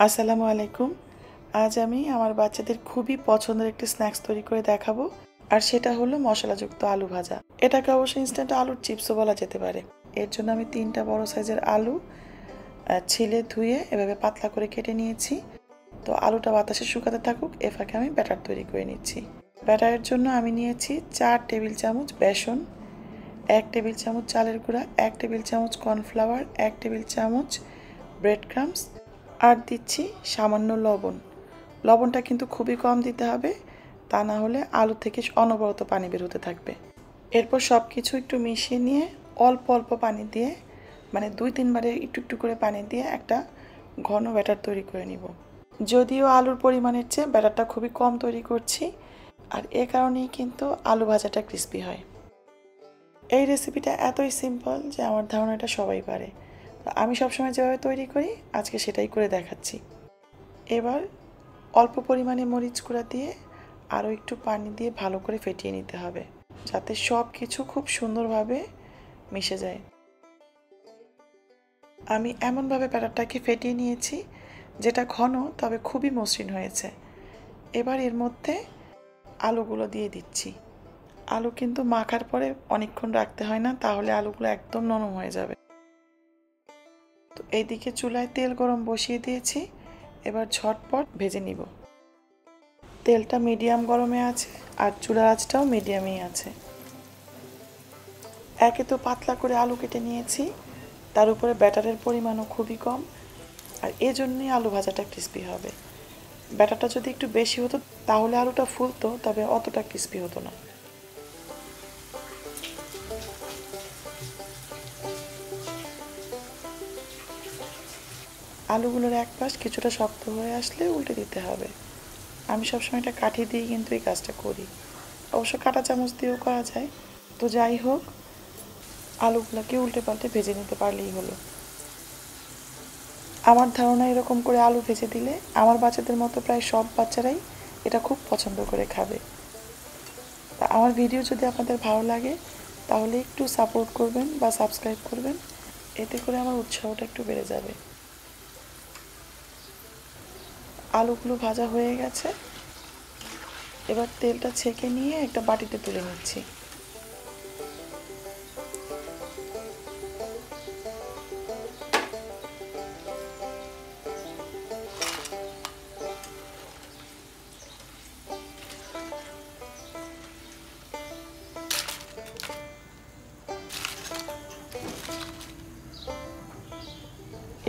আসসালামু আলাইকুম। আজ আমি আমার বাচ্চাদের খুবই পছন্দের একটি স্ন্যাক্স তৈরি করে দেখাবো, আর সেটা হলো মশলাযুক্ত আলু ভাজা। এটাকে অবশ্যই ইনস্ট্যান্ট আলুর চিপসও বলা যেতে পারে। এর জন্য আমি 3টা বড় সাইজের আলু ছিলে ধুয়ে এভাবে পাতলা করে কেটে নিয়েছি। তো আলুটা বাতাসে শুকাতে থাকুক, এ ফাঁকে আমি ব্যাটার তৈরি করে নিচ্ছি। ব্যাটারের জন্য আমি নিয়েছি 4 টেবিল চামচ বেসন, 1 টেবিল চামচ চালের গুঁড়া, 1 টেবিল চামচ কর্নফ্লাওয়ার, 1 টেবিল চামচ ব্রেড ক্রাম্বস, আর দিচ্ছি সামান্য লবণ। লবণটা কিন্তু খুবই কম দিতে হবে, তা না হলে আলু থেকে অনবরত পানি বের হতে থাকবে। এরপর সব কিছু একটু মিশিয়ে নিয়ে অল্প অল্প পানি দিয়ে, মানে 2-3 বারে একটু একটু করে পানি দিয়ে একটা ঘন ব্যাটার তৈরি করে নিব। যদিও আলুর পরিমাণের চেয়ে ব্যাটারটা খুবই কম তৈরি করছি, আর এ কারণেই কিন্তু আলু ভাজাটা ক্রিস্পি হয়। এই রেসিপিটা এতই সিম্পল যে আমার ধারণা এটা সবাই পারে। আমি সবসময় যেভাবে তৈরি করি আজকে সেটাই করে দেখাচ্ছি। এবার অল্প পরিমাণে মরিচ গুঁড়া দিয়ে আরও একটু পানি দিয়ে ভালো করে ফেটিয়ে নিতে হবে, যাতে সব কিছু খুব সুন্দরভাবে মিশে যায়। আমি এমনভাবে ব্যাটারটাকে ফেটিয়ে নিয়েছি যেটা ঘন তবে খুবই মসৃণ হয়েছে। এবার এর মধ্যে আলুগুলো দিয়ে দিচ্ছি। আলু কিন্তু মাখার পরে অনেকক্ষণ রাখতে হয় না, তাহলে আলুগুলো একদম নরম হয়ে যাবে। তো এইদিকে চুলায় তেল গরম বসিয়ে দিয়েছি, এবার ঝটপট ভেজে নিব। তেলটা মিডিয়াম গরমে আছে আর চুলার আঁচটাও মিডিয়ামেই আছে। একে তো পাতলা করে আলু কেটে নিয়েছি, তার উপরে ব্যাটারের পরিমাণও খুবই কম, আর এজন্যই আলু ভাজাটা ক্রিস্পি হবে। ব্যাটারটা যদি একটু বেশি হতো তাহলে আলুটা ফুলতো, তবে অতটা ক্রিস্পি হতো না। আলুগুলোর এক পাশ কিছুটা শক্ত হয়ে আসলে উল্টে দিতে হবে। আমি সবসময় এটা কাঠি দিয়ে কিন্তু এই কাজটা করি, অবশ্য কাঁটা চামচ দিয়েও করা যায়। তো যাই হোক, আলুগুলোকে উল্টে পাল্টে ভেজে নিতে পারলেই হলো। আমার ধারণা এরকম করে আলু ভেজে দিলে আমার বাচ্চাদের মতো প্রায় সব বাচ্চারাই এটা খুব পছন্দ করে খাবে। তা আমার ভিডিও যদি আপনাদের ভালো লাগে তাহলে একটু সাপোর্ট করবেন বা সাবস্ক্রাইব করবেন, এতে করে আমার উৎসাহটা একটু বেড়ে যাবে। আলুগুলো ভাজা হয়ে গেছে, এবার তেলটা ছেঁকে নিয়ে একটা বাটিতে তুলে নিচ্ছি।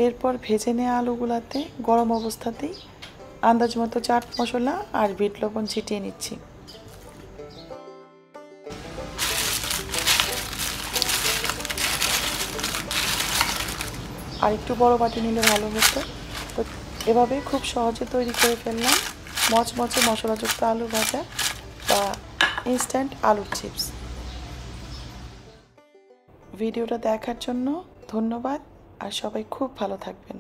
এরপর ভেজে নেওয়া আলুগুলাতে গরম অবস্থাতেই আন্দাজ মতো চাট মশলা আর বিট লবণ ছিটিয়ে নিচ্ছি। আর একটু বড় বাটি নিলে ভালো হতো। তো এভাবে খুব সহজে তৈরি করে ফেললাম মচমচে মশলাযুক্ত আলু ভাজা বা ইনস্ট্যান্ট আলুর চিপস। ভিডিওটা দেখার জন্য ধন্যবাদ, আর সবাই খুব ভালো থাকবেন।